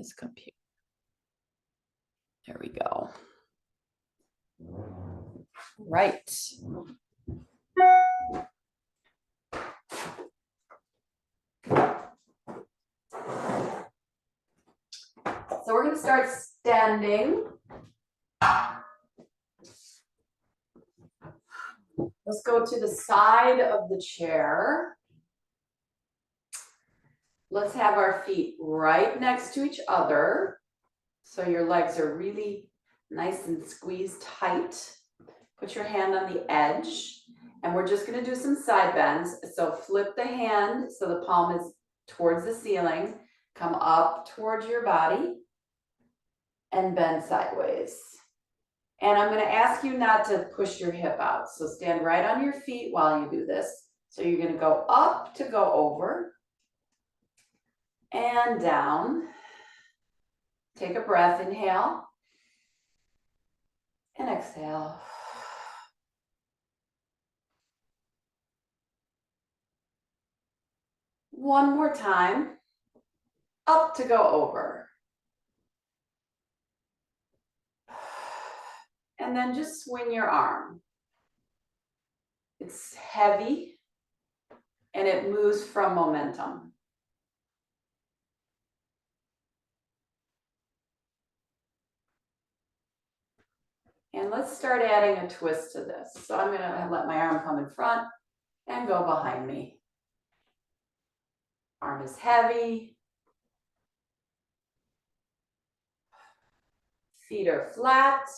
his computer. There we go. Right. So we're going to start standing. Let's go to the side of the chair. Let's have our feet right next to each other. So your legs are really nice and squeezed tight. Put your hand on the edge. And we're just going to do some side bends. So flip the hand so the palm is towards the ceiling. Come up towards your body and bend sideways. And I'm going to ask you not to push your hip out. So stand right on your feet while you do this. So you're going to go up to go over and down. Take a breath, inhale and exhale. One more time, up to go over. And then just swing your arm. It's heavy and it moves from momentum. And let's start adding a twist to this. So I'm gonna let my arm come in front and go behind me. Arm is heavy. Feet are flat.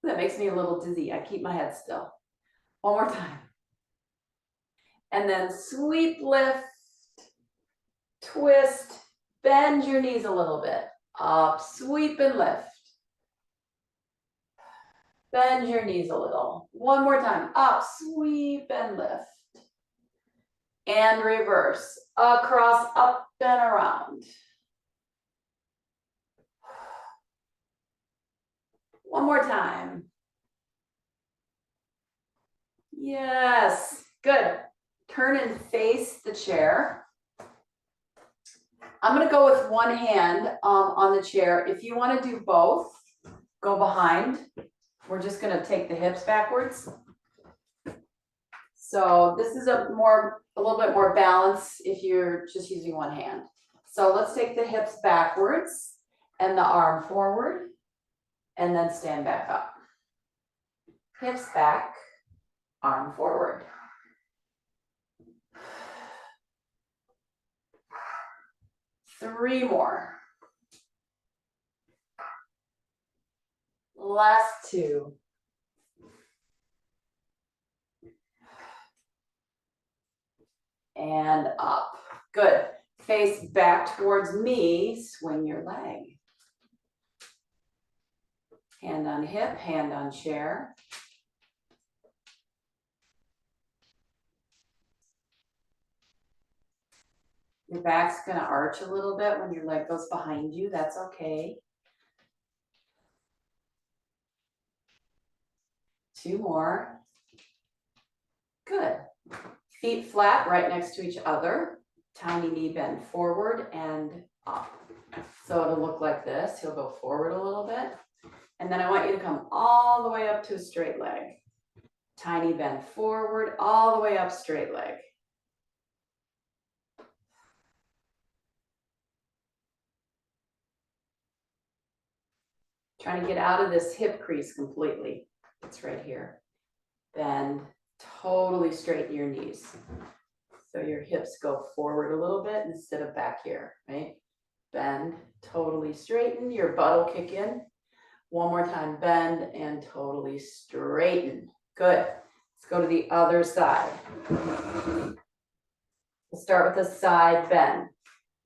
That makes me a little dizzy. I keep my head still. One more time. And then sweep, lift, twist, bend your knees a little bit. Up, sweep and lift. Bend your knees a little. One more time. Up, sweep and lift. And reverse. Across, up and around. One more time. Yes, good. Turn and face the chair. I'm gonna go with one hand on the chair. If you wanna do both, go behind. We're just gonna take the hips backwards. So this is a little bit more balance if you're just using one hand. So let's take the hips backwards and the arm forward and then stand back up. Hips back, arm forward. Three more. Last two. And up. Good. Face back towards me. Swing your leg. Hand on hip, hand on chair. Your back's going to arch a little bit when your leg goes behind you. That's okay. Two more. Good. Feet flat, right next to each other. Tiny knee bend forward and up. So it'll look like this. He'll go forward a little bit. And then I want you to come all the way up to a straight leg. Tiny bend forward, all the way up, straight leg. Trying to get out of this hip crease completely. It's right here. Bend, totally straighten your knees. So your hips go forward a little bit instead of back here, right? Bend, totally straighten, your butt will kick in. One more time, bend and totally straighten. Good. Let's go to the other side. We'll start with a side bend.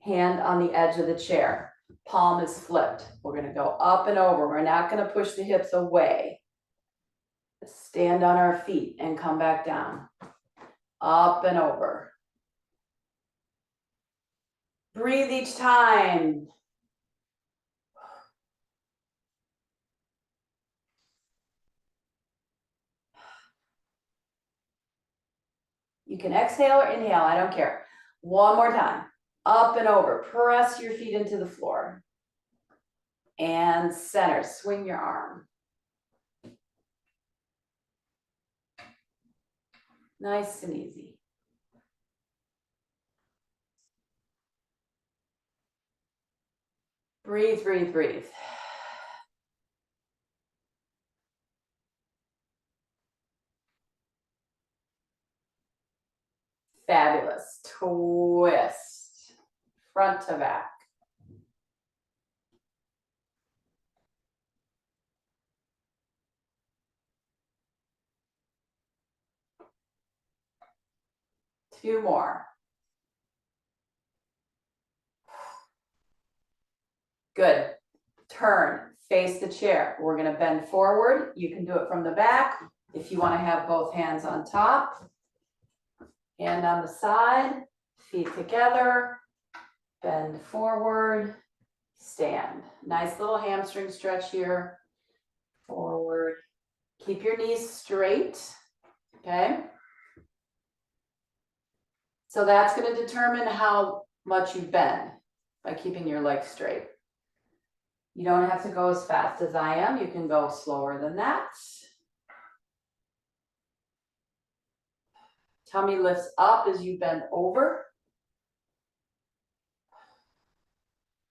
Hand on the edge of the chair. Palm is flipped. We're going to go up and over. We're not going to push the hips away. Stand on our feet and come back down. Up and over. Breathe each time. You can exhale or inhale, I don't care. One more time. Up and over, press your feet into the floor. And center, swing your arm. Nice and easy. Breathe, breathe, breathe. Fabulous. Twist. Front to back. Two more. Good. Turn, face the chair. We're gonna bend forward. You can do it from the back. If you wanna have both hands on top. Hand on the side, feet together, bend forward, stand. Nice little hamstring stretch here. Forward. Keep your knees straight, okay? So that's gonna determine how much you bend by keeping your legs straight. You don't have to go as fast as I am. You can go slower than that. Tummy lifts up as you bend over.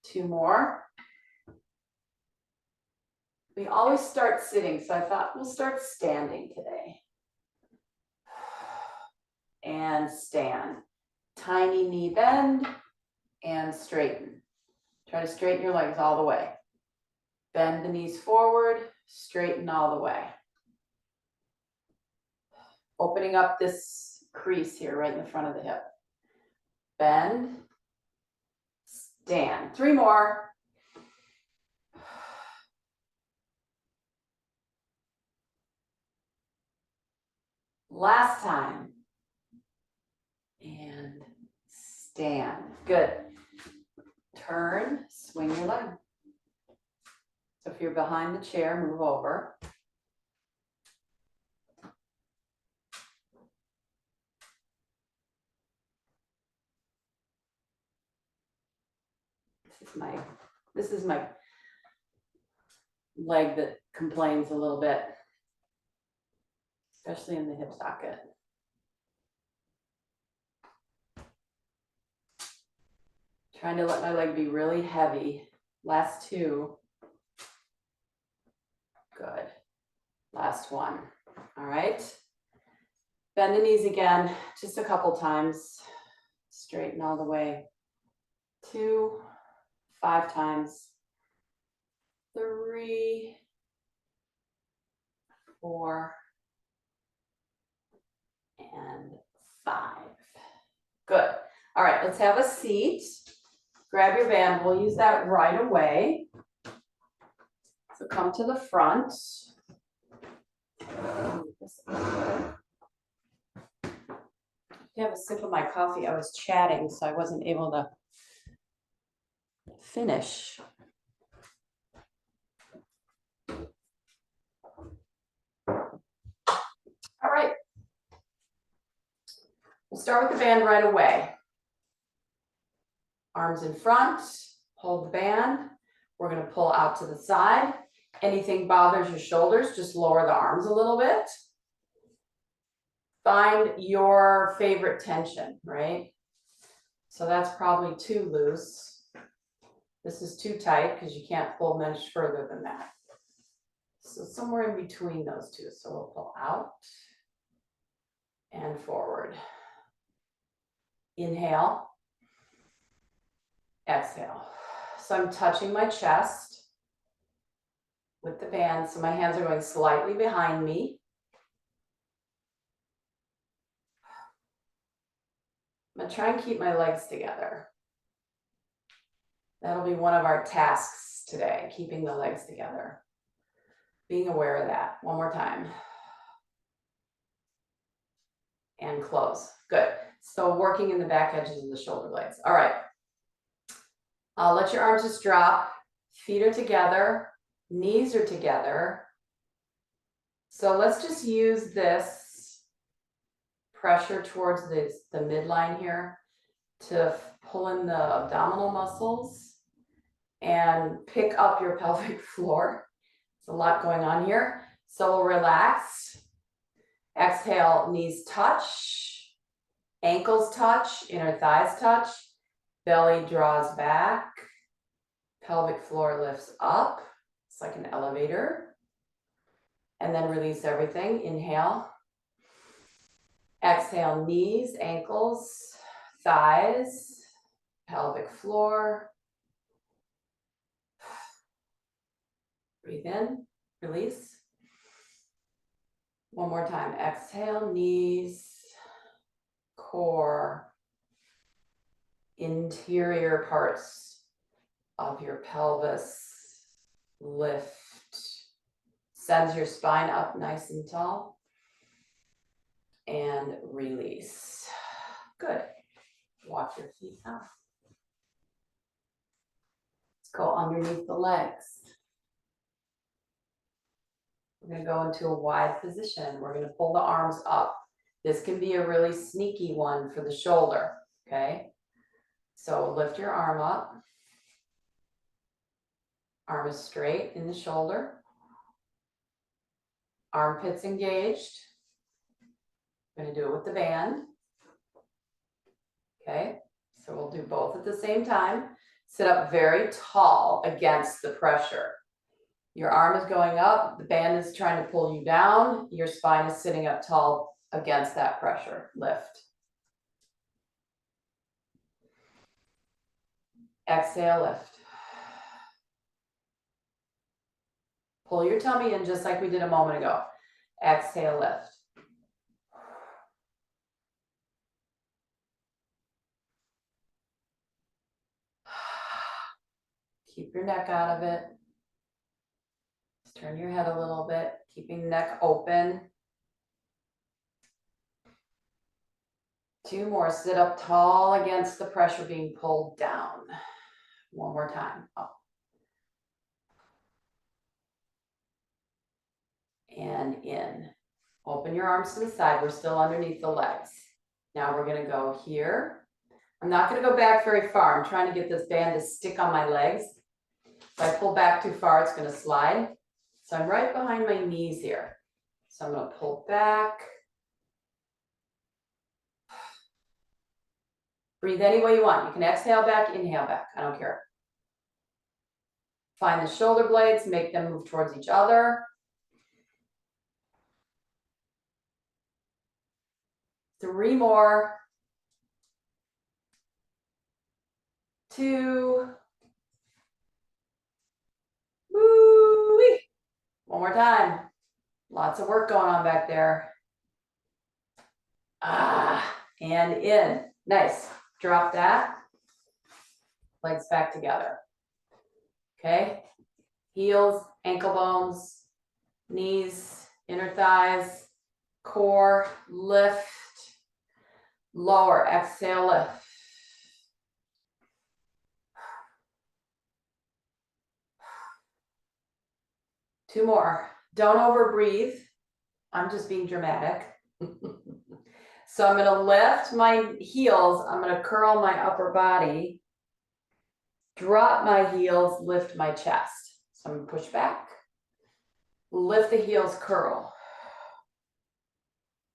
Two more. We always start sitting, so I thought we'll start standing today. And stand. Tiny knee bend and straighten. Try to straighten your legs all the way. Bend the knees forward, straighten all the way. Opening up this crease here right in the front of the hip. Bend, stand. Three more. Last time. And stand. Good. Turn, swing your leg. So if you're behind the chair, move over. This is my leg that complains a little bit, especially in the hip socket. Trying to let my leg be really heavy. Last two. Good. Last one. All right. Bend the knees again, just a couple times. Straighten all the way. 2, 5 times. 3, 4, and 5. Good. All right, let's have a seat. Grab your band. We'll use that right away. So come to the front. Have a sip of my coffee. I was chatting, so I wasn't able to finish. All right. We'll start with the band right away. Arms in front, hold the band. We're going to pull out to the side. Anything bothers your shoulders, just lower the arms a little bit. Find your favorite tension, right? So that's probably too loose. This is too tight because you can't pull much further than that. So somewhere in between those two. So we'll pull out and forward. Inhale, exhale. So I'm touching my chest with the band. So my hands are going slightly behind me. I'm gonna try and keep my legs together. That'll be one of our tasks today, keeping the legs together. Being aware of that. One more time. And close. Good. So working in the back edges of the shoulder blades. All right. Let your arms just drop. Feet are together. Knees are together. So let's just use this pressure towards the midline here to pull in the abdominal muscles and pick up your pelvic floor. There's a lot going on here. So we'll relax. Exhale, knees touch, ankles touch, inner thighs touch, belly draws back, pelvic floor lifts up. It's like an elevator. And then release everything. Inhale. Exhale, knees, ankles, thighs, pelvic floor. Breathe in, release. One more time. Exhale, knees, core, interior parts of your pelvis lift. Sends your spine up nice and tall. And release. Good. Walk your feet out. Let's go underneath the legs. We're going to go into a wide position. We're going to pull the arms up. This can be a really sneaky one for the shoulder, okay? So lift your arm up. Arm is straight in the shoulder. Armpits engaged. I'm going to do it with the band. Okay, so we'll do both at the same time. Sit up very tall against the pressure. Your arm is going up, the band is trying to pull you down, your spine is sitting up tall against that pressure. Lift. Exhale, lift. Pull your tummy in just like we did a moment ago. Exhale, lift. Keep your neck out of it. Just turn your head a little bit, keeping neck open. 2 more. Sit up tall against the pressure being pulled down. 1 more time. Up. And in. Open your arms to the side. We're still underneath the legs. Now we're going to go here. I'm not going to go back very far. I'm trying to get this band to stick on my legs. If I pull back too far, it's going to slide. So I'm right behind my knees here. So I'm going to pull back. Breathe any way you want. You can exhale back, inhale back. I don't care. Find the shoulder blades, make them move towards each other. 3 more. 2. Woo-wee. 1 more time. Lots of work going on back there. And in. Nice. Drop that. Legs back together. Okay. Heels, ankle bones, knees, inner thighs, core, lift, lower, exhale, lift. Two more. Don't overbreathe. I'm just being dramatic. So I'm going to lift my heels. I'm going to curl my upper body, drop my heels, lift my chest. So I'm going to push back, lift the heels, curl.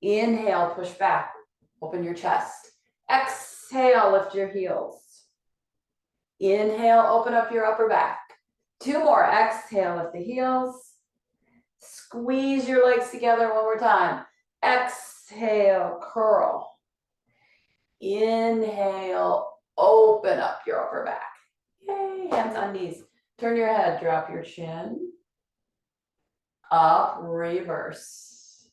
Inhale, push back, open your chest. Exhale, lift your heels. Inhale, open up your upper back. 2 more. Exhale, lift the heels. Squeeze your legs together 1 more time. Exhale, curl. Inhale, open up your upper back. Yay, hands on knees. Turn your head, drop your chin. Up, reverse.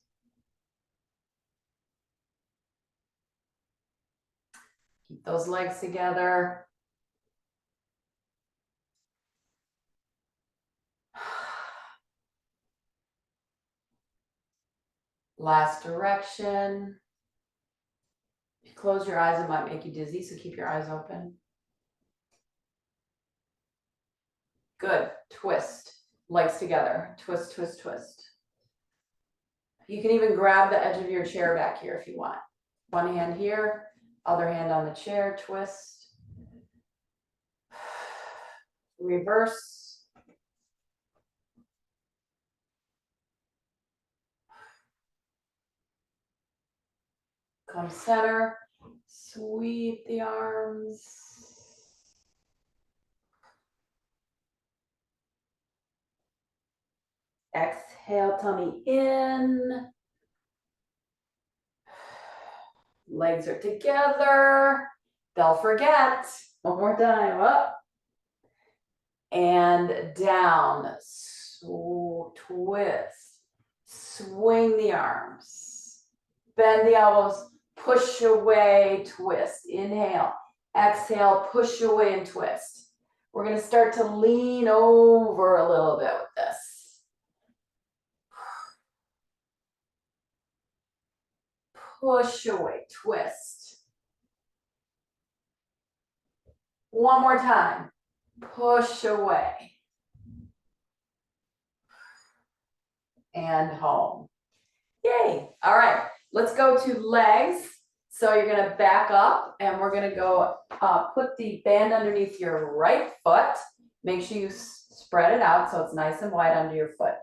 Keep those legs together. Last direction. If you close your eyes, it might make you dizzy, so keep your eyes open. Good. Twist. Legs together. Twist, twist, twist. You can even grab the edge of your chair back here if you want. One hand here, other hand on the chair, twist. reverse. Come center, sweep the arms. Exhale, tummy in. Legs are together. They'll forget. One more time, up. And down, twist. Swing the arms. Bend the elbows, push away, twist. Inhale, exhale, push away and twist. We're gonna start to lean over a little bit with this. Push away, twist. One more time, push away. And home. Yay, all right, let's go to legs. So you're gonna back up and we're gonna go put the band underneath your right foot. Make sure you spread it out so it's nice and wide under your foot.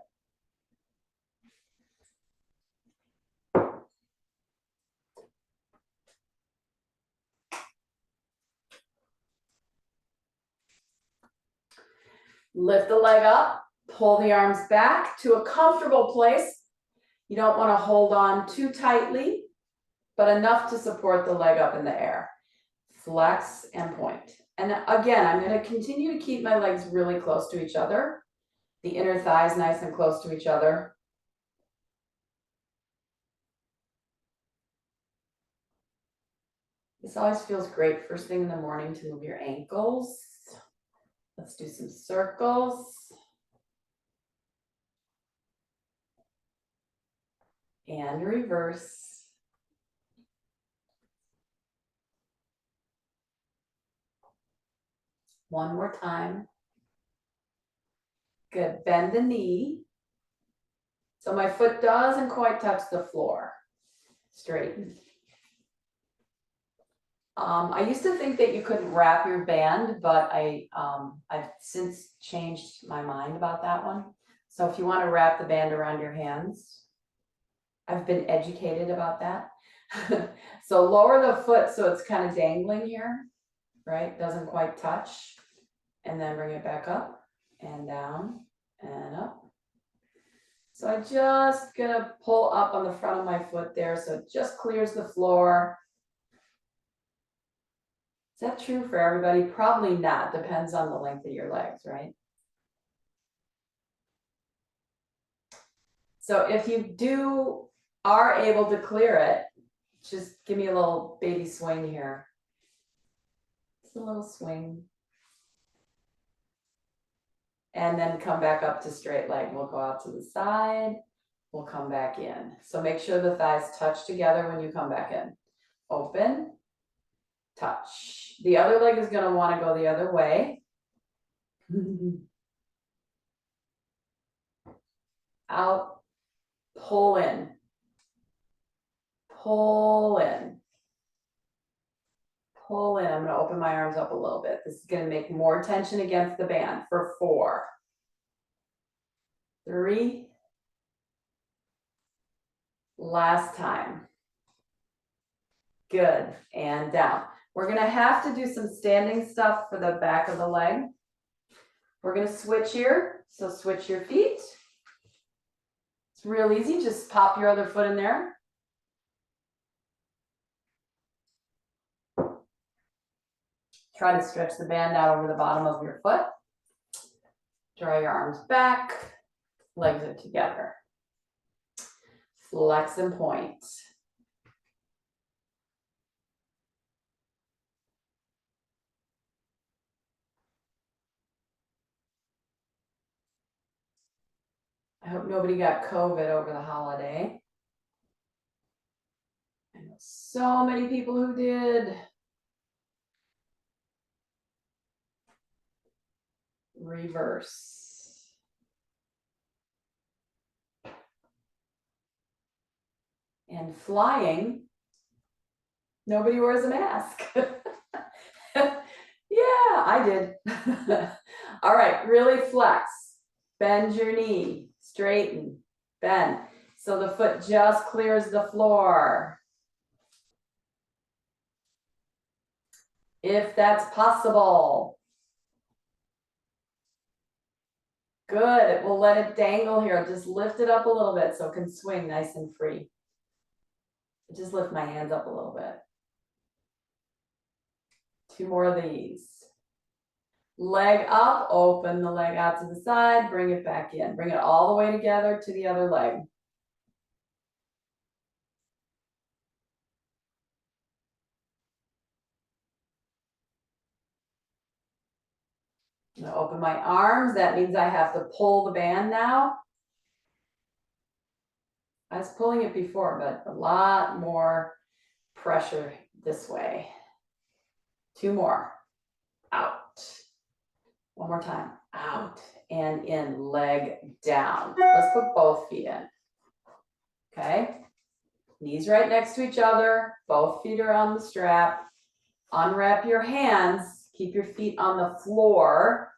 Lift the leg up, pull the arms back to a comfortable place. You don't want to hold on too tightly, but enough to support the leg up in the air. Flex and point. And again, I'm going to continue to keep my legs really close to each other. The inner thighs nice and close to each other. This always feels great first thing in the morning to move your ankles. Let's do some circles. And reverse. One more time. Good, bend the knee. So my foot doesn't quite touch the floor. Straighten. I used to think that you couldn't wrap your band, but I've since changed my mind about that one. So if you want to wrap the band around your hands, I've been educated about that. So lower the foot so it's kind of dangling here, right? Doesn't quite touch. And then bring it back up and down and up. So I just gonna pull up on the front of my foot there so it just clears the floor. Is that true for everybody? Probably not. Depends on the length of your legs, right? So if you are able to clear it, just give me a little baby swing here. Just a little swing. And then come back up to straight leg. We'll go out to the side. We'll come back in. So make sure the thighs touch together when you come back in. Open, touch. The other leg is going to want to go the other way. Out, pull in. Pull in. Pull in. I'm going to open my arms up a little bit. This is going to make more tension against the band for 4, 3. Last time. Good. And down. We're going to have to do some standing stuff for the back of the leg. We're going to switch here. So switch your feet. It's real easy. Just pop your other foot in there. Try to stretch the band out over the bottom of your foot. Draw your arms back. Legs are together. Flex and point. I hope nobody got COVID over the holiday. I know so many people who did. Reverse. And flying, nobody wears a mask. Yeah, I did. All right, really flex. Bend your knee, straighten, bend. So the foot just clears the floor. If that's possible. Good, we'll let it dangle here. Just lift it up a little bit so it can swing nice and free. Just lift my hands up a little bit. 2 more of these. Leg up, open the leg out to the side, bring it back in. Bring it all the way together to the other leg. I'm gonna open my arms. That means I have to pull the band now. I was pulling it before, but a lot more pressure this way. 2 more. Out. 1 more time. Out and in. Leg down. Let's put both feet in. Okay. Knees right next to each other. Both feet are on the strap. Unwrap your hands. Keep your feet on the floor.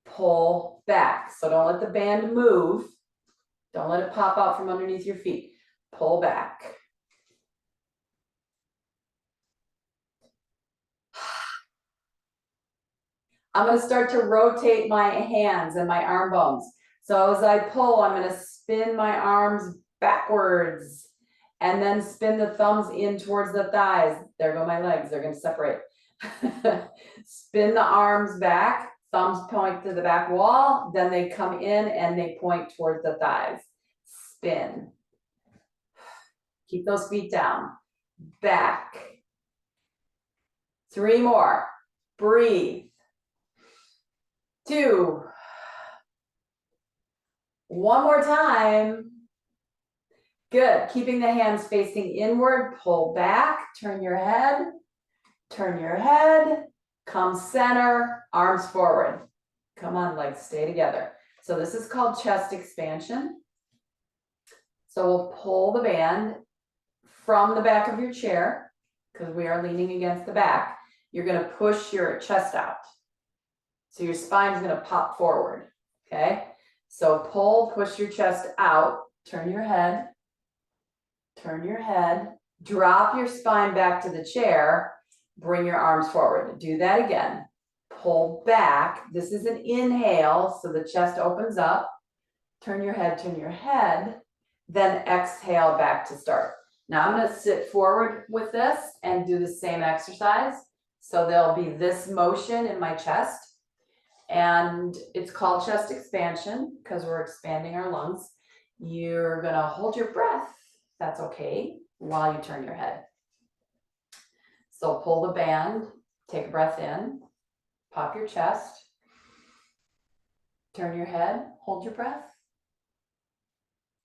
Pull back. So don't let the band move. Don't let it pop out from underneath your feet. Pull back. I'm going to start to rotate my hands and my arm bones. So as I pull, I'm going to spin my arms backwards and then spin the thumbs in towards the thighs. There go my legs. They're going to separate. Spin the arms back. Thumbs point to the back wall. Then they come in and they point towards the thighs. Spin. Keep those feet down. Back. 3 more. Breathe. 2. 1 more time. Good. Keeping the hands facing inward. Pull back. Turn your head. Turn your head. Come center. Arms forward. Come on, legs. Stay together. So this is called chest expansion. So we'll pull the band from the back of your chair because we are leaning against the back. You're going to push your chest out. So your spine is going to pop forward, okay? So pull, push your chest out, turn your head, drop your spine back to the chair, bring your arms forward. Do that again. Pull back. This is an inhale, so the chest opens up. Turn your head, then exhale back to start. Now I'm going to sit forward with this and do the same exercise. So there'll be this motion in my chest. And it's called chest expansion because we're expanding our lungs. You're going to hold your breath, that's okay, while you turn your head. So pull the band, take a breath in, pop your chest, turn your head, hold your breath,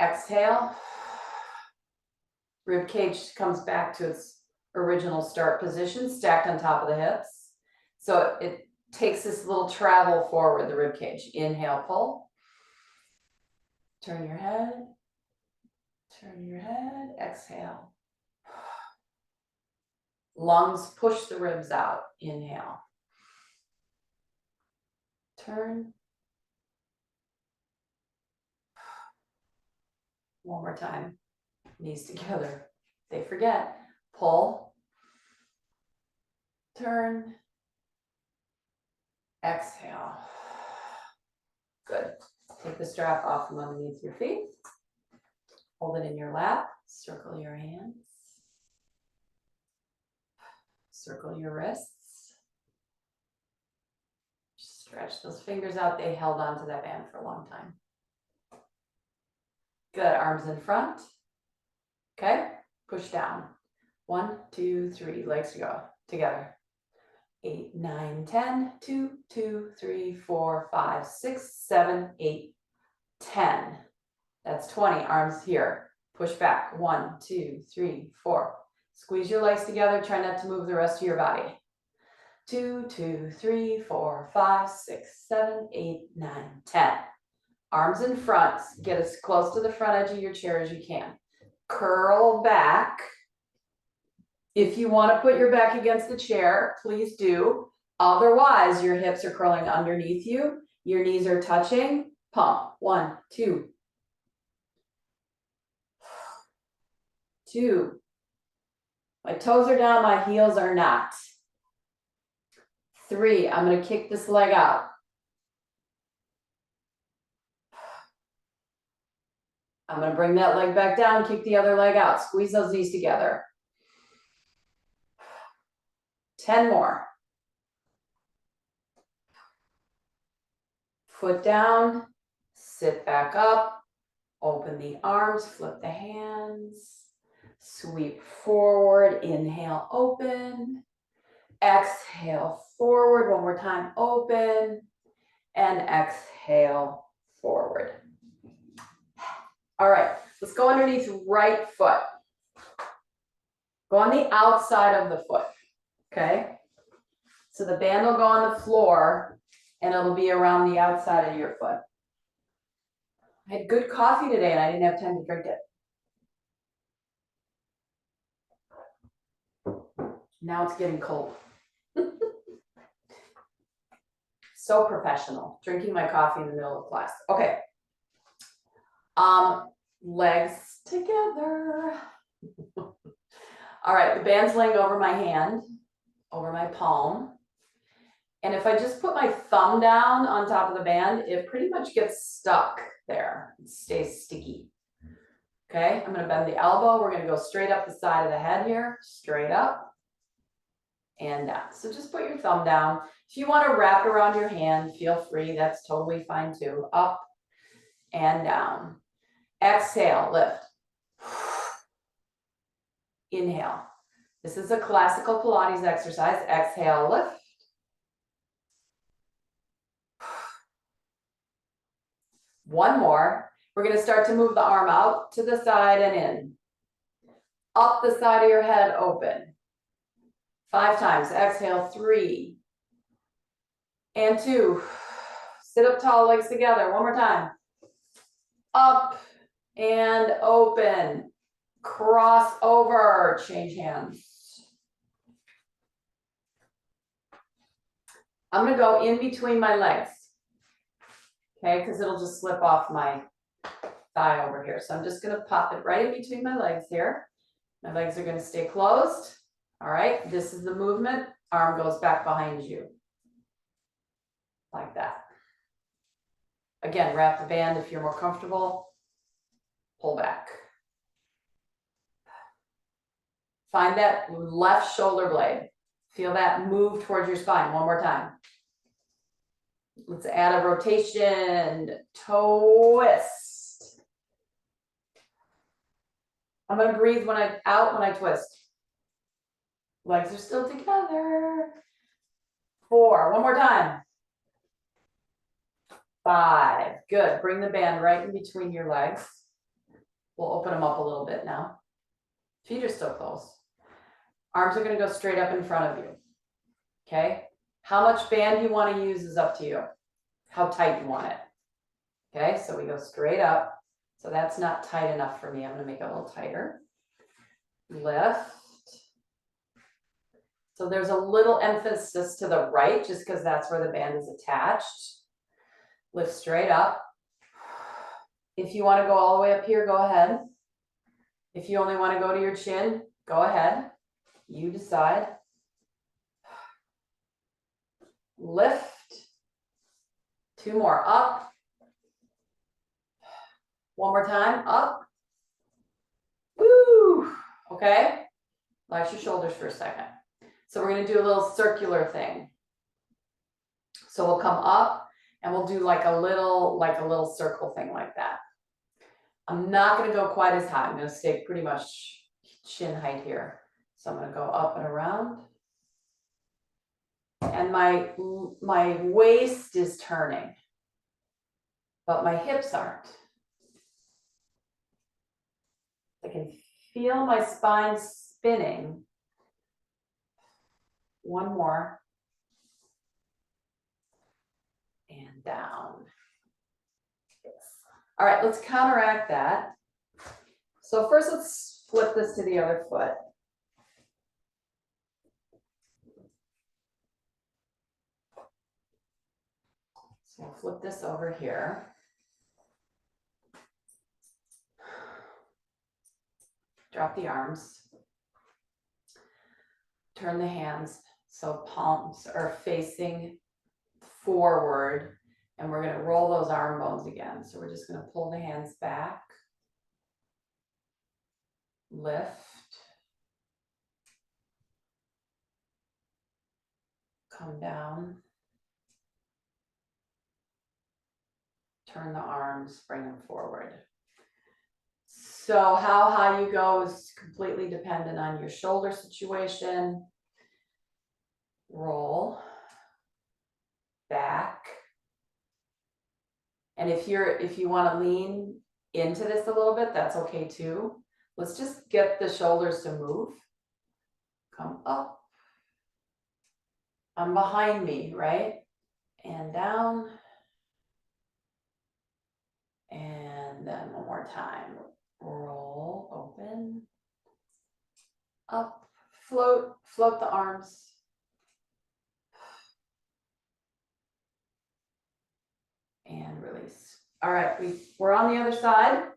exhale. Rib cage comes back to its original start position, stacked on top of the hips. So it takes this little travel forward, the rib cage. Inhale, pull. Turn your head, exhale. Lungs push the ribs out. Inhale. Turn. 1 more time. Knees together. They forget. Pull. Turn. Exhale. Good. Take the strap off from underneath your feet. Hold it in your lap. Circle your hands. Circle your wrists. Stretch those fingers out. They held onto that band for a long time. Good. Arms in front. Okay. Push down. 1, 2, 3. Legs to go. Together. 8, 9, 10. 2, 2, 3, 4, 5, 6, 7, 8, 10. That's 20. Arms here. Push back. 1, 2, 3, 4. Squeeze your legs together. Try not to move the rest of your body. 2, 2, 3, 4, 5, 6, 7, 8, 9, 10. Arms in front. Get as close to the front edge of your chair as you can. Curl back. If you want to put your back against the chair, please do. Otherwise, your hips are curling underneath you. Your knees are touching. Pump. 1, 2. 2. My toes are down, my heels are not. 3. I'm going to kick this leg out. I'm going to bring that leg back down, kick the other leg out. Squeeze those knees together. 10 more. Foot down, sit back up, open the arms, flip the hands, sweep forward, inhale, open, exhale, forward, one more time, open, and exhale, forward. All right, let's go underneath right foot. Go on the outside of the foot, okay? So the band will go on the floor and it'll be around the outside of your foot. I had good coffee today and I didn't have time to drink it. Now it's getting cold. So professional, drinking my coffee in the middle of class. Okay. Legs together. All right, the band's laying over my hand, over my palm. And if I just put my thumb down on top of the band, it pretty much gets stuck there. It stays sticky. Okay, I'm gonna bend the elbow. We're gonna go straight up the side of the head here, straight up and down. So just put your thumb down. If you wanna wrap it around your hand, feel free, that's totally fine too. Up and down. Exhale, lift. Inhale. This is a classical Pilates exercise. Exhale, lift. One more. We're going to start to move the arm out to the side and in. Up the side of your head, open. 5 times. Exhale, 3. And 2. Sit up tall, legs together. One more time. Up and open. Cross over. Change hands. I'm going to go in between my legs. Okay, because it'll just slip off my thigh over here. So I'm just going to pop it right in between my legs here. My legs are going to stay closed. All right, this is the movement. Arm goes back behind you. Like that. Again, wrap the band if you're more comfortable. Pull back. Find that left shoulder blade. Feel that move towards your spine. One more time. Let's add a rotation, twist. I'm going to breathe when I twist. Legs are still together. 4, one more time. 5, good. Bring the band right in between your legs. We'll open them up a little bit now. Feet are still closed. Arms are going to go straight up in front of you. Okay? How much band you want to use is up to you. How tight you want it. Okay, so we go straight up. So that's not tight enough for me. I'm going to make it a little tighter. Lift. So there's a little emphasis to the right just because that's where the band is attached. Lift straight up. If you want to go all the way up here, go ahead. If you only want to go to your chin, go ahead. You decide. Lift. 2 more, up. One more time, up. Woo! Okay, relax your shoulders for a second. So we're going to do a little circular thing. So we'll come up and we'll do like a little circle thing like that. I'm not going to go quite as high. I'm going to stay pretty much chin height here. So I'm going to go up and around. And my waist is turning, but my hips aren't. I can feel my spine spinning. One more. And down. Yes. All right, let's counteract that. So first let's flip this to the other foot. So we'll flip this over here. Drop the arms. Turn the hands so palms are facing forward, and we're going to roll those arm bones again. So we're just going to pull the hands back, lift, come down, turn the arms, bring them forward. So how high you go is completely dependent on your shoulder situation. Roll back. And if you want to lean into this a little bit, that's okay too. Let's just get the shoulders to move. Come up. I'm behind me, right? And down. And then one more time. Roll, open, up, float the arms. And release. All right, we're on the other side.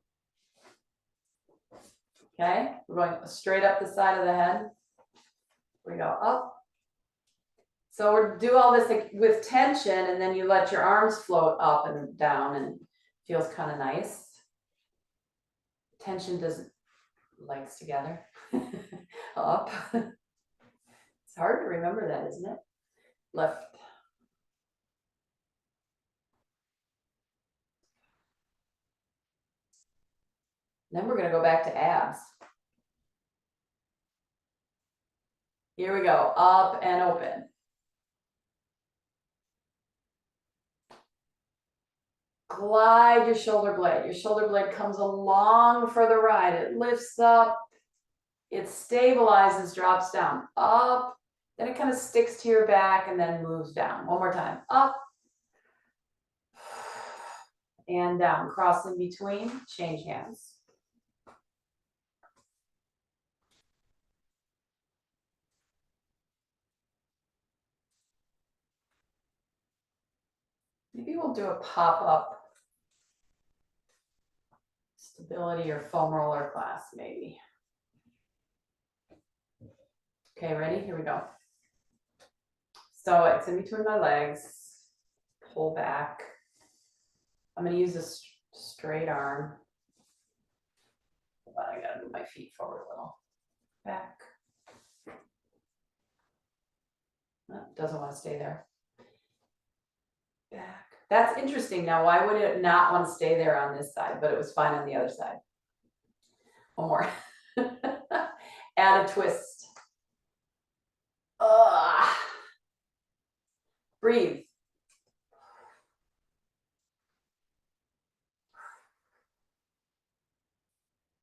Okay, we're going straight up the side of the head. We go up. So we'll do all this with tension, and then you let your arms float up and down, and it feels kind of nice. Tension doesn't, legs together, up. It's hard to remember that, isn't it? Left. Then we're going to go back to abs. Here we go, up and open. Glide your shoulder blade. Your shoulder blade comes along for the ride. It lifts up, it stabilizes, drops down, up, then it kind of sticks to your back and then moves down. One more time, up and down. Cross in between, change hands. Maybe we'll do a pop-up stability or foam roller class, maybe. Okay, ready? Here we go. So it's in between my legs. Pull back. I'm going to use a straight arm. Hold on, I got to move my feet forward a little. Back. Oh, doesn't want to stay there. Back. That's interesting. Now, why would it not want to stay there on this side, but it was fine on the other side? One more. Add a twist. Breathe.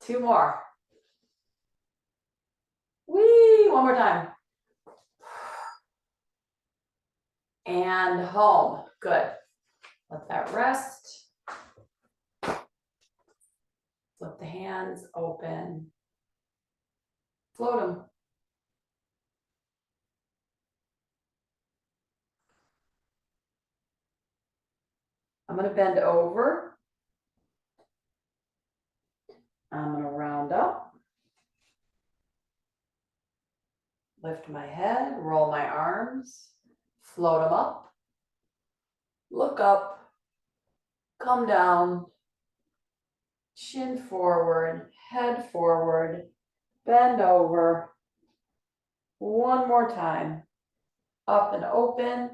Two more. Whee! One more time. And home. Good. Let that rest. Flip the hands open. Float them. I'm going to bend over. I'm going to round up. Lift my head, roll my arms, float them up. Look up, come down, chin forward, head forward, bend over. One more time. Up and open.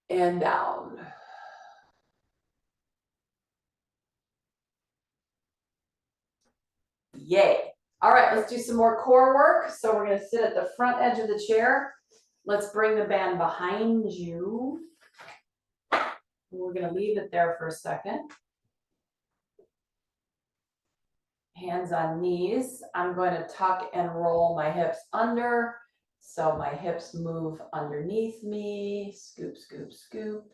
And down. Yay. All right, let's do some more core work. So we're going to sit at the front edge of the chair. Let's bring the band behind you. We're going to leave it there for a second. Hands on knees. I'm going to tuck and roll my hips under. So my hips move underneath me. Scoop, scoop, scoop.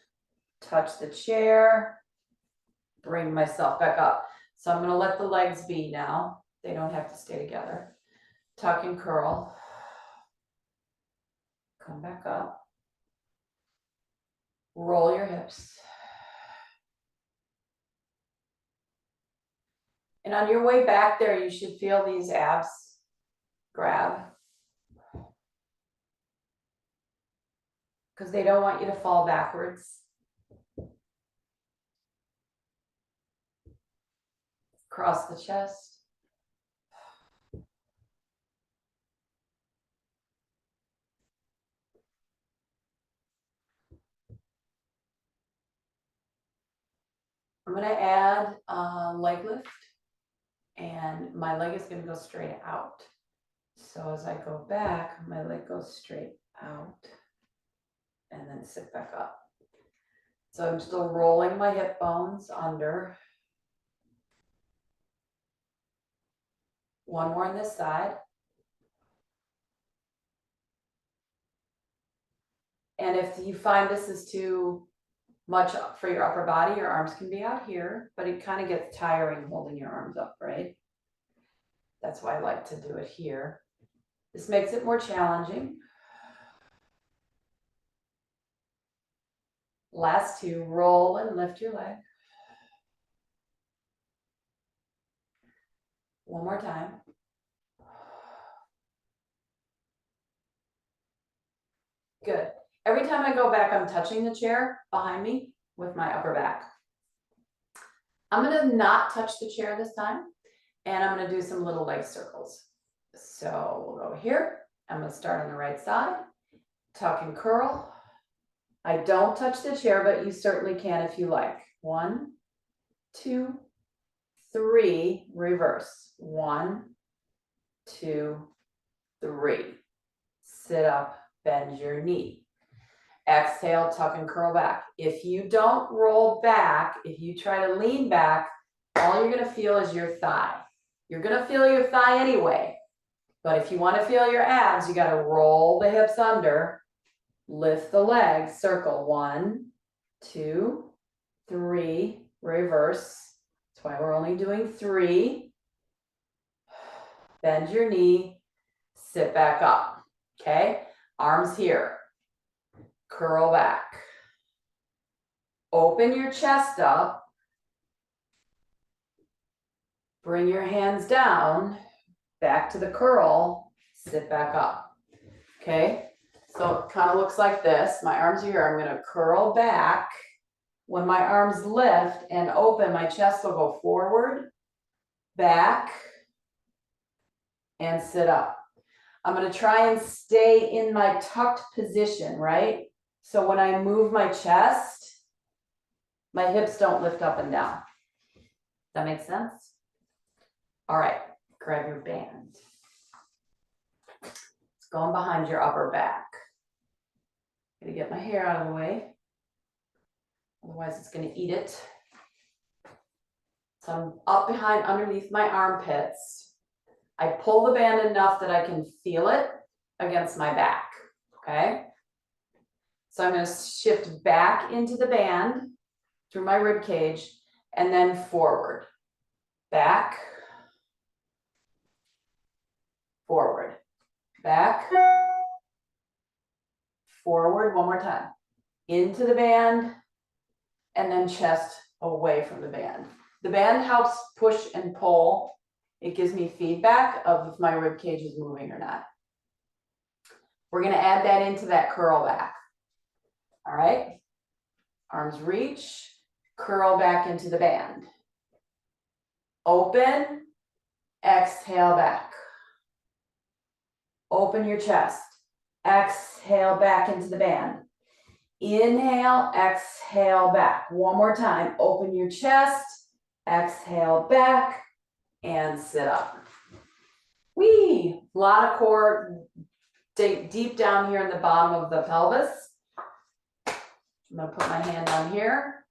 Touch the chair. Bring myself back up. So I'm going to let the legs be now. They don't have to stay together. Tuck and curl. Come back up. Roll your hips. And on your way back there, you should feel these abs grab. Because they don't want you to fall backwards. Across the chest. I'm going to add a leg lift, and my leg is going to go straight out. So as I go back, my leg goes straight out and then sit back up. So I'm still rolling my hip bones under. One more on this side. And if you find this is too much for your upper body, your arms can be out here, but it kind of gets tiring holding your arms up, right? That's why I like to do it here. This makes it more challenging. Last two, roll and lift your leg. One more time. Good. Every time I go back, I'm touching the chair behind me with my upper back. I'm going to not touch the chair this time, and I'm going to do some little leg circles. So we'll go here. I'm going to start on the right side. Tuck and curl. I don't touch the chair, but you certainly can if you like. 1, 2, 3, reverse. 1, 2, 3. Sit up, bend your knee. Exhale, tuck and curl back. If you don't roll back, if you try to lean back, all you're going to feel is your thigh. You're going to feel your thigh anyway. But if you want to feel your abs, you got to roll the hips under, lift the legs, circle. 1, 2, 3, reverse. That's why we're only doing 3. Bend your knee, sit back up. Okay? Arms here. Curl back. Open your chest up. Bring your hands down, back to the curl, sit back up. Okay? So it kind of looks like this. My arms are here. I'm going to curl back. When my arms lift and open, my chest will go forward, back, and sit up. I'm going to try and stay in my tucked position, right? So when I move my chest, my hips don't lift up and down. That makes sense? All right, grab your band. It's going behind your upper back. I'm gonna get my hair out of the way. Otherwise it's gonna eat it. So I'm up behind, underneath my armpits. I pull the band enough that I can feel it against my back, okay? So I'm gonna shift back into the band through my rib cage and then forward. Back, forward, back, forward, one more time. Into the band, and then chest away from the band. The band helps push and pull. It gives me feedback of if my rib cage is moving or not. We're gonna add that into that curl back. All right, arms reach, curl back into the band. Open, exhale back. Open your chest. Exhale back into the band. Inhale, exhale back. One more time. Open your chest, exhale back, and sit up. Whee! A lot of core deep down here in the bottom of the pelvis. I'm going to put my hand on here,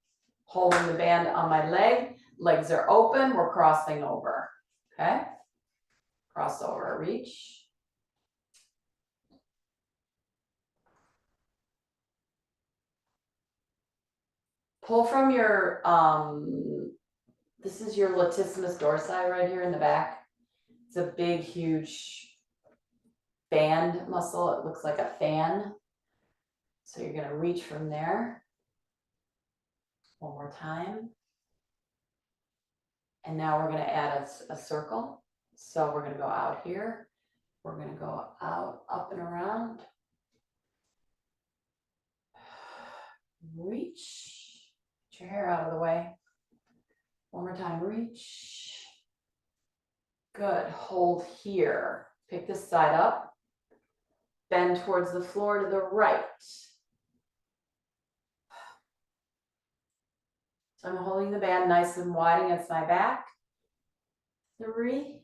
holding the band on my leg. Legs are open. We're crossing over. Okay? Cross over, reach. Pull from your, this is your latissimus dorsi right here in the back. It's a big, huge band muscle. It looks like a fan. So you're going to reach from there. One more time. And now we're going to add a circle. So we're going to go out here. We're going to go out, up and around. Reach. Get your hair out of the way. One more time. Reach. Good. Hold here. Pick this side up. Bend towards the floor to the right. So I'm holding the band nice and wide against my back. 3,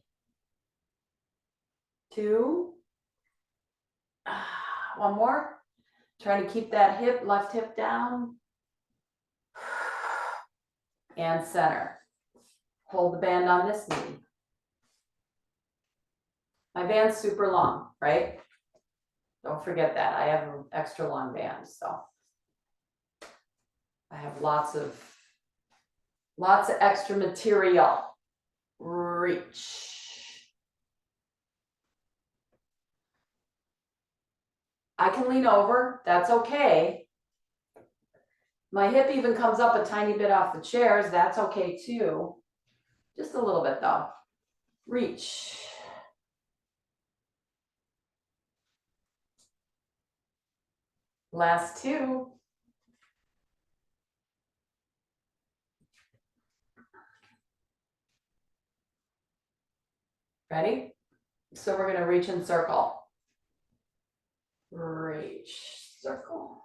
2, one more. Try to keep that hip, left hip down. And center. Hold the band on this knee. My band's super long, right? Don't forget that. I have an extra long band, so I have lots of extra material. Reach. I can lean over, that's okay. My hip even comes up a tiny bit off the chairs, that's okay too. Just a little bit though. Reach. Last 2. Ready? So we're going to reach and circle. Reach, circle.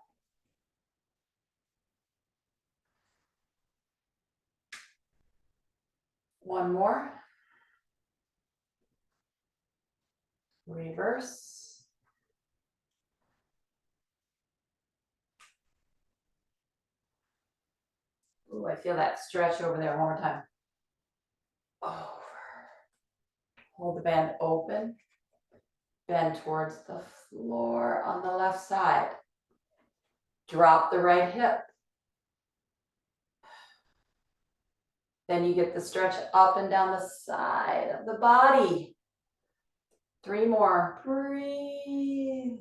One more. Reverse. Ooh, I feel that stretch over there. One more time. Over. Hold the band open. Bend towards the floor on the left side. Drop the right hip. Then you get the stretch up and down the side of the body. 3 more. Breathe.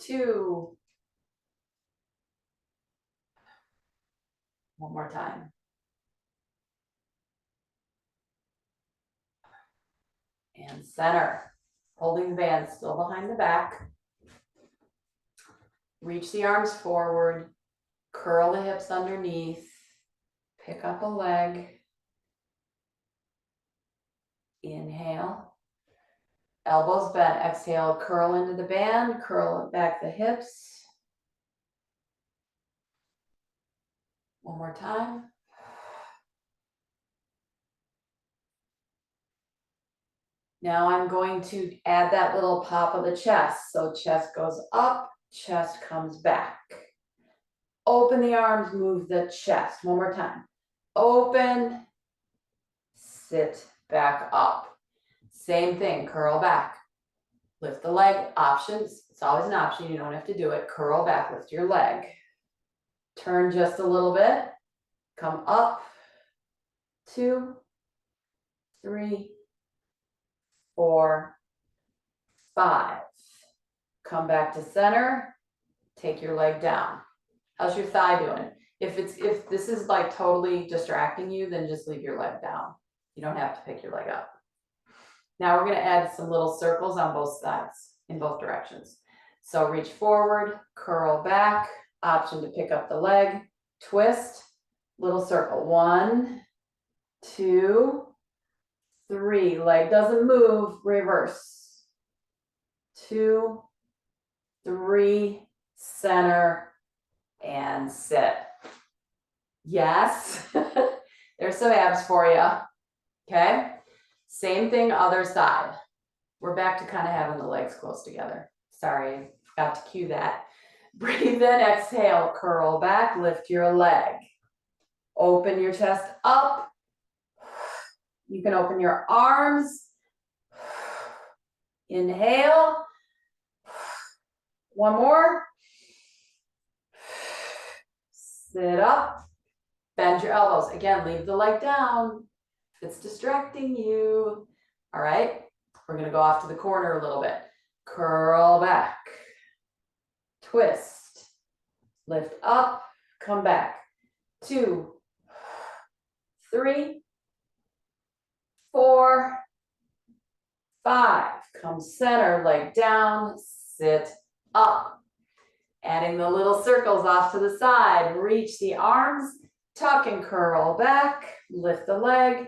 2. One more time. And center. Holding the band still behind the back. Reach the arms forward. Curl the hips underneath. Pick up a leg. Inhale. Elbows bent. Exhale. Curl into the band. Curl back the hips. One more time. Now I'm going to add that little pop of the chest. So chest goes up, chest comes back. Open the arms, move the chest. One more time. Open, sit back up. Same thing, curl back. Lift the leg, options. It's always an option, you don't have to do it. Curl back, lift your leg. Turn just a little bit. Come up, 2, 3, 4, 5. Come back to center. Take your leg down. How's your thigh doing? If this is like totally distracting you, then just leave your leg down. You don't have to pick your leg up. Now we're going to add some little circles on both sides, in both directions. So reach forward, curl back, option to pick up the leg, twist, little circle. 1, 2, 3. Leg doesn't move, reverse. 2, 3, center, and sit. Yes, there's some abs for you. Okay, same thing, other side. We're back to kind of having the legs close together. Sorry, forgot to cue that. Breathe in, exhale, curl back, lift your leg. Open your chest up. You can open your arms. Inhale. One more. Sit up. Bend your elbows. Again, leave the leg down if it's distracting you. All right, we're going to go off to the corner a little bit. Curl back. Twist. Lift up. come back. 2, 3, 4, 5. Come center, leg down, sit up. Adding the little circles off to the side. Reach the arms, tuck and curl back, lift the leg,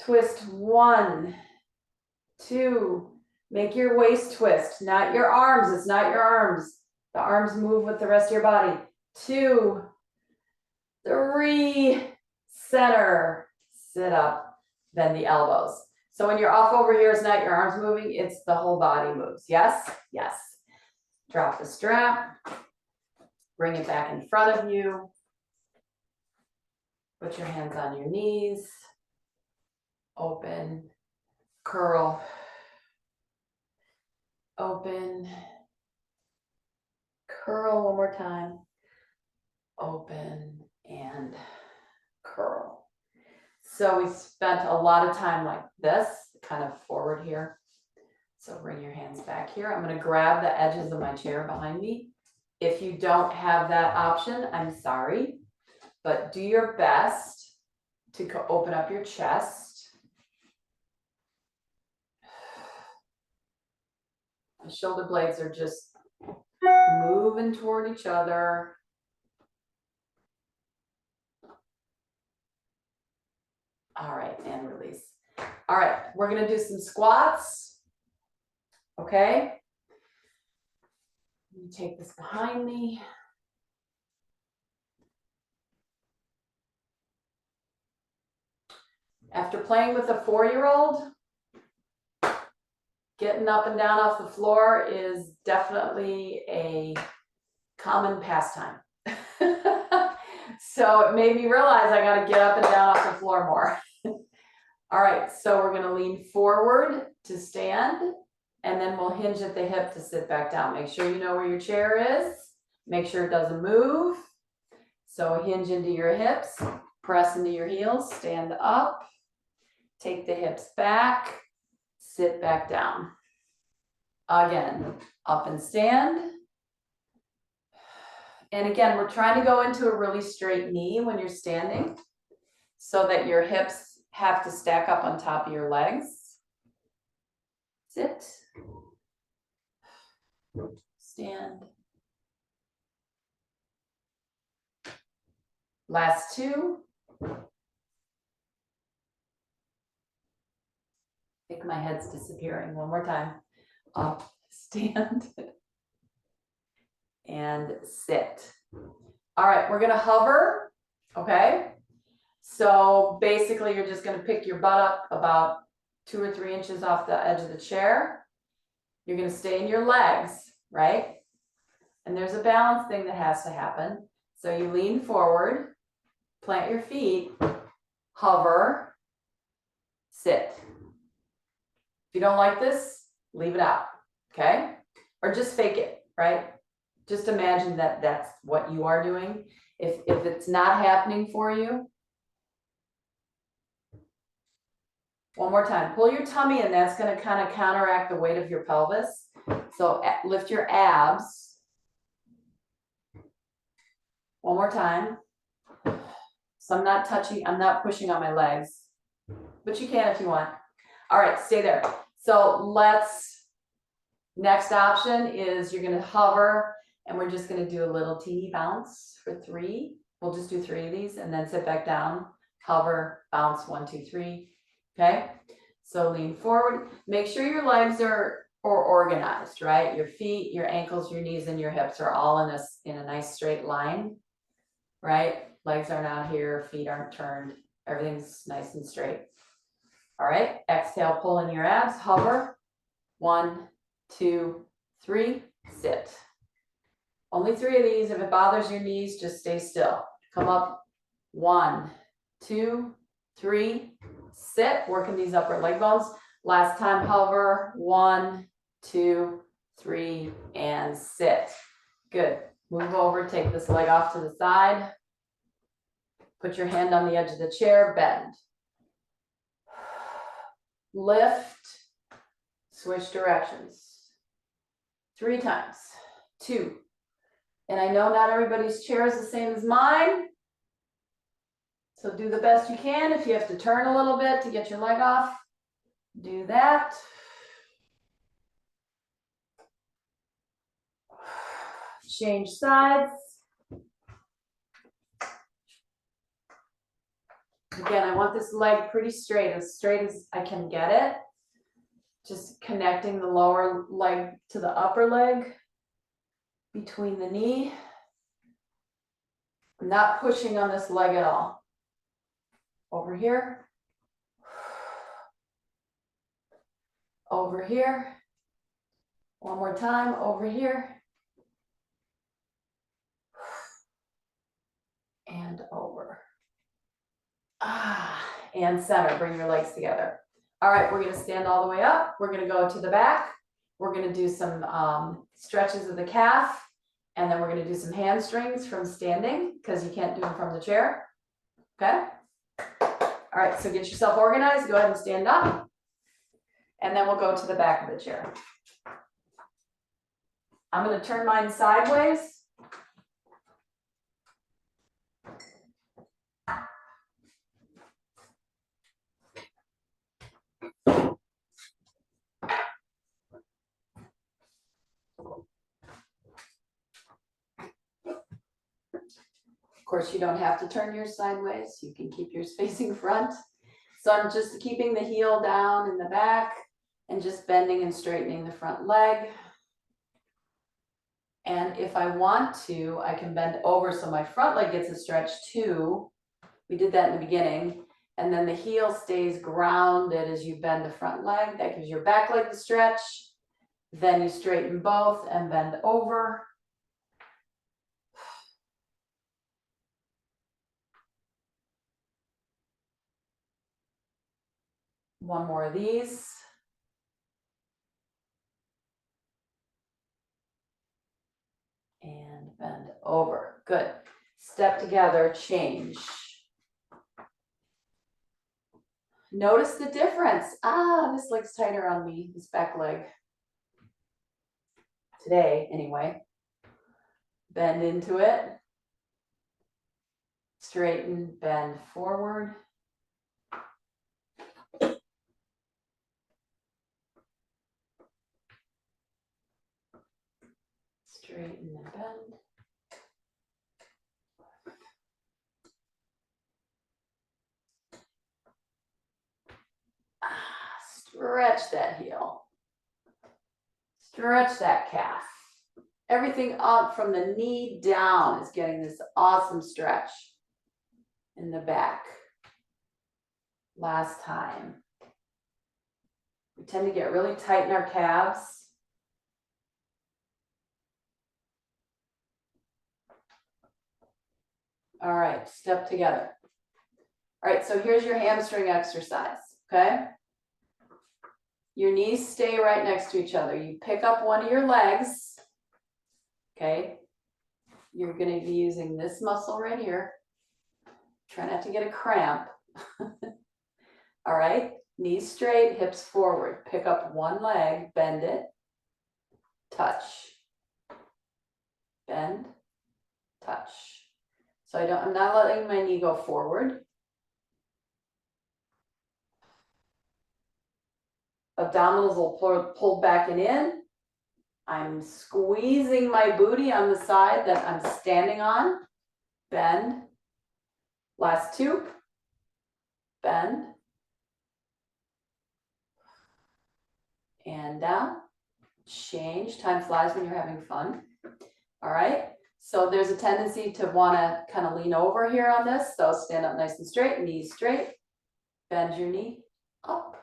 twist 1, 2. Make your waist twist, not your arms. It's not your arms. The arms move with the rest of your body. 2, 3, center, sit up, bend the elbows. So when you're off over here, it's not your arms moving, it's the whole body moves. Yes? Yes. Drop the strap, bring it back in front of you. Put your hands on your knees, open, curl, open, curl one more time, open and curl. So we spent a lot of time like this, kind of forward here. So bring your hands back here. I'm going to grab the edges of my chair behind me. If you don't have that option, I'm sorry, but do your best to open up your chest. The shoulder blades are just moving toward each other. All right, and release. All right, we're going to do some squats. Okay. Let me take this behind me. After playing with a 4-year-old, getting up and down off the floor is definitely a common pastime. So it made me realize I got to get up and down off the floor more. All right, so we're going to lean forward to stand, and then we'll hinge at the hip to sit back down. Make sure you know where your chair is. Make sure it doesn't move. So hinge into your hips, press into your heels, stand up, take the hips back, sit back down. Again, up and stand. And again, we're trying to go into a really straight knee when you're standing so that your hips have to stack up on top of your legs. Sit, stand. Last 2. I think my head's disappearing. One more time. Up, stand, and sit. All right, we're gonna hover, okay? So basically you're just gonna pick your butt up about 2 or 3 inches off the edge of the chair. You're gonna stay in your legs, right? And there's a balance thing that has to happen. So you lean forward, plant your feet, hover, sit. If you don't like this, leave it out, okay? Or just fake it, right? Just imagine that that's what you are doing. If it's not happening for you, one more time, pull your tummy in. That's going to kind of counteract the weight of your pelvis. So lift your abs. One more time. So I'm not pushing on my legs, but you can if you want. All right, stay there. So next option is you're going to hover, and we're just going to do a little teeny bounce for 3. We'll just do 3 of these and then sit back down, hover, bounce, 1, 2, 3. Okay, so lean forward. Make sure your legs are organized, right? Your feet, your ankles, your knees, and your hips are all in a nice straight line, right? Legs aren't out here, feet aren't turned. Everything's nice and straight. All right, exhale, pull in your abs, hover. 1, 2, 3, sit. Only 3 of these. If it bothers your knees, just stay still. Come up. 1, 2, 3, sit. Working these upper leg bones. Last time, hover. 1, 2, 3, and sit. Good. Move over, take this leg off to the side. Put your hand on the edge of the chair, bend. Lift, switch directions. 3 times. 2, And I know not everybody's chair is the same as mine. So do the best you can. If you have to turn a little bit to get your leg off, do that. Change sides. Again, I want this leg pretty straight as I can get it. Just connecting the lower leg to the upper leg between the knee. I'm not pushing on this leg at all. Over here. Over here. One more time, over here. And over. And center, bring your legs together. All right, we're gonna stand all the way up. We're gonna go to the back. We're gonna do some stretches of the calf, and then we're gonna do some hamstrings from standing, because you can't do them from the chair, okay? All right, so get yourself organized, go ahead and stand up, and then we'll go to the back of the chair. I'm gonna turn mine sideways. Of course, you don't have to turn yours sideways. You can keep yours facing front. So I'm just keeping the heel down in the back and just bending and straightening the front leg. And if I want to, I can bend over so my front leg gets a stretch too. We did that in the beginning. And then the heel stays grounded as you bend the front leg. That gives your back leg the stretch. Then you straighten both and bend over. One more of these. And bend over. Good. Step together, change. Notice the difference. This leg's tighter on me, this back leg. Today, anyway. Bend into it. Straighten, bend forward. Straighten and bend. Stretch that heel. Stretch that calf. Everything up from the knee down is getting this awesome stretch in the back. Last time. We tend to get really tight in our calves. All right, step together. All right, so here's your hamstring exercise, okay? Your knees stay right next to each other. You pick up one of your legs, okay? You're gonna be using this muscle right here. Try not to get a cramp. All right, knees straight, hips forward. Pick up one leg, bend it, touch, bend, touch. So I'm not letting my knee go forward. Abdominals will pull back and in. I'm squeezing my booty on the side that I'm standing on. Bend. Last two. Bend. And down. Change. Time flies when you're having fun. All right. So there's a tendency to want to kind of lean over here on this. So stand up nice and straight, knees straight. Bend your knee up.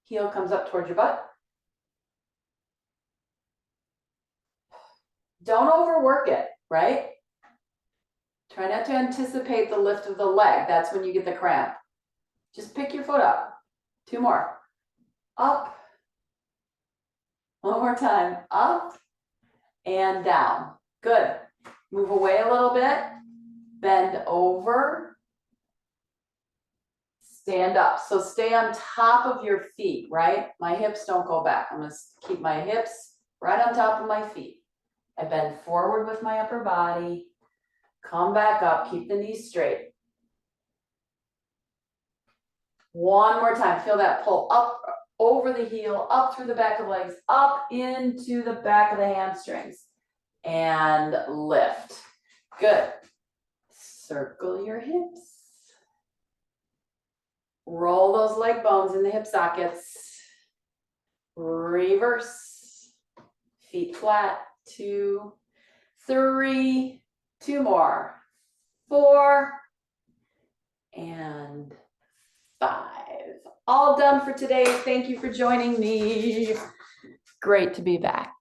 Heel comes up towards your butt. Don't overwork it, right? Try not to anticipate the lift of the leg. That's when you get the cramp. Just pick your foot up. Two more. Up. One more time. Up and down. Good. Move away a little bit. Bend over. Stand up. So stay on top of your feet, right? My hips don't go back. I'm going to keep my hips right on top of my feet. I bend forward with my upper body, come back up, keep the knees straight. One more time, feel that pull up over the heel, up through the back of the legs, up into the back of the hamstrings, and lift. Good. Circle your hips. Roll those leg bones in the hip sockets. Reverse. Feet flat. 2, 3, 2 more. 4, and 5. All done for today. Thank you for joining me. Great to be back.